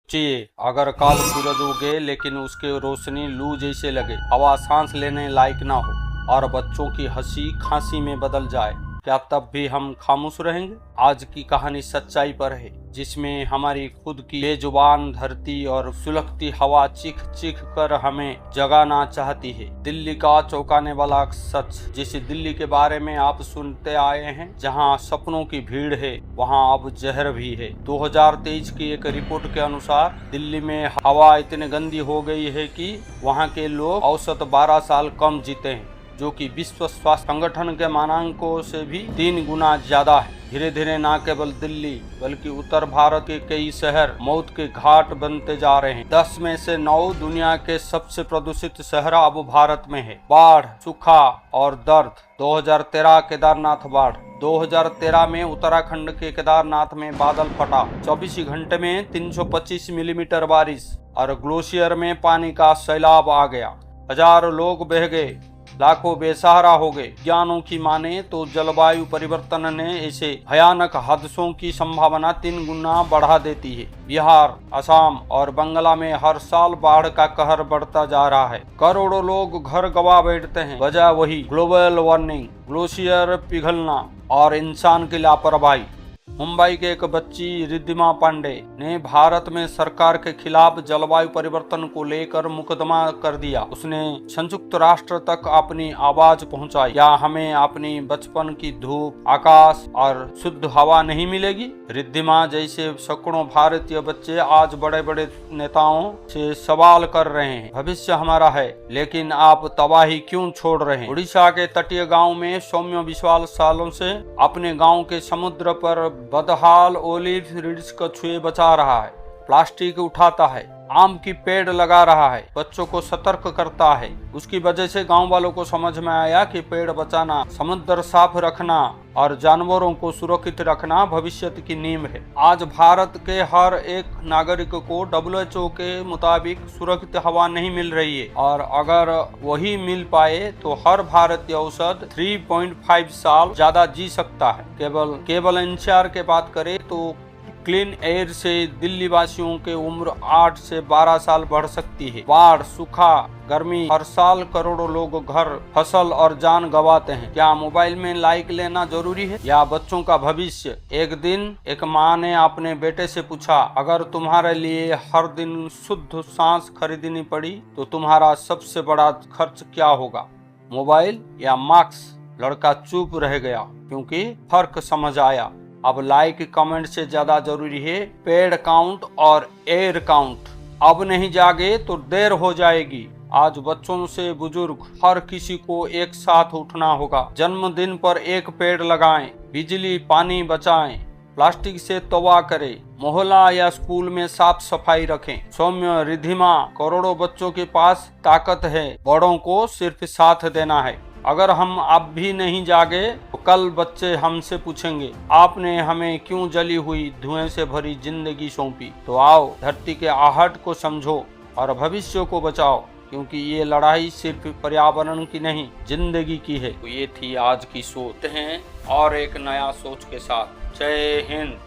चाहिए। अगर कल सूरज उगे लेकिन उसके रोशनी लू जैसे लगे, हवा सांस लेने लायक ना हो और बच्चों की हंसी खांसी में बदल जाए, क्या तब भी हम खामोश रहेंगे? आज की कहानी सच्चाई पर है, जिसमें हमारी खुद की बेजुबान धरती और सुलगती हवा चीख चीख कर हमें जगाना चाहती है। दिल्ली का चौंकाने वाला सच, जिस दिल्ली के बारे में आप सुनते आए हैं, जहां सपनों की भीड़ है वहां अब जहर भी है। 2023 की एक रिपोर्ट के अनुसार दिल्ली में हवा इतनी गंदी हो गई है कि वहां के लोग औसत 12 साल कम जीते हैं, जो कि विश्व स्वास्थ्य संगठन के मानकों से भी 3 गुना ज्यादा है। धीरे धीरे न केवल दिल्ली बल्कि उत्तर भारत के कई शहर मौत के घाट बनते जा रहे हैं। 10 में से 9 दुनिया के सबसे प्रदूषित शहर अब भारत में है। बाढ़, सूखा और दर्द। 2013 केदारनाथ बाढ़। 2013 में उत्तराखंड के केदारनाथ में बादल फटा, 24 घंटे में 325 मिलीमीटर बारिश और ग्लेशियर में पानी का सैलाब आ गया। हजारों लोग बह गए, लाखों बेसहारा हो गए। विज्ञानों की माने तो जलवायु परिवर्तन ने ऐसे भयानक हादसों की संभावना 3 गुना बढ़ा देती है। बिहार, असम और बंगला में हर साल बाढ़ का कहर बढ़ता जा रहा है। करोड़ों लोग घर गंवा बैठते हैं। वजह वही ग्लोबल वार्मिंग, ग्लेशियर पिघलना और इंसान की लापरवाही। मुंबई के एक बच्ची रिद्धिमा पांडे ने भारत में सरकार के खिलाफ जलवायु परिवर्तन को लेकर मुकदमा कर दिया। उसने संयुक्त राष्ट्र तक अपनी आवाज पहुंचाई। क्या हमें अपनी बचपन की धूप, आकाश और शुद्ध हवा नहीं मिलेगी? रिद्धिमा जैसे सैकड़ों भारतीय बच्चे आज बड़े बड़े नेताओं से सवाल कर रहे हैं, भविष्य हमारा है लेकिन आप तबाही क्यों छोड़ रहे हैं? उड़ीसा के तटीय गाँव में सौम्य विश्वाल सालों से अपने गाँव के समुद्र पर बदहाल ओलिव रिड्स को छुए बचा रहा है। प्लास्टिक उठाता है, आम की पेड़ लगा रहा है, बच्चों को सतर्क करता है। उसकी वजह से गांव वालों को समझ में आया कि पेड़ बचाना, समुद्र साफ रखना और जानवरों को सुरक्षित रखना भविष्य की नींव है। आज भारत के हर एक नागरिक को WHO के मुताबिक सुरक्षित हवा नहीं मिल रही है, और अगर वही मिल पाए तो हर भारतीय औसत 3.5 साल ज्यादा जी सकता है। केवल एनसीआर के बात करें तो क्लीन एयर से दिल्ली वासियों के उम्र 8 से 12 साल बढ़ सकती है। बाढ़, सूखा, गर्मी, हर साल करोड़ों लोग घर, फसल और जान गंवाते हैं। क्या मोबाइल में लाइक लेना जरूरी है या बच्चों का भविष्य? एक दिन एक माँ ने अपने बेटे से पूछा, अगर तुम्हारे लिए हर दिन शुद्ध सांस खरीदनी पड़ी तो तुम्हारा सबसे बड़ा खर्च क्या होगा, मोबाइल या मास्क? लड़का चुप रह गया क्योंकि फर्क समझ आया। अब लाइक कमेंट से ज्यादा जरूरी है पेड़ काउंट और एयर काउंट। अब नहीं जागे तो देर हो जाएगी। आज बच्चों से बुजुर्ग हर किसी को एक साथ उठना होगा। जन्मदिन पर एक पेड़ लगाएं, बिजली पानी बचाएं, प्लास्टिक से तौबा करें, मोहल्ला या स्कूल में साफ सफाई रखें। सौम्य, रिद्धिमा, करोड़ों बच्चों के पास ताकत है, बड़ों को सिर्फ साथ देना है। अगर हम अब भी नहीं जागे तो कल बच्चे हमसे पूछेंगे, आपने हमें क्यों जली हुई धुएं से भरी जिंदगी सौंपी? तो आओ धरती के आहट को समझो और भविष्य को बचाओ, क्योंकि ये लड़ाई सिर्फ पर्यावरण की नहीं, जिंदगी की है। तो ये थी आज की सोच हैं और एक नया सोच के साथ। जय हिंद।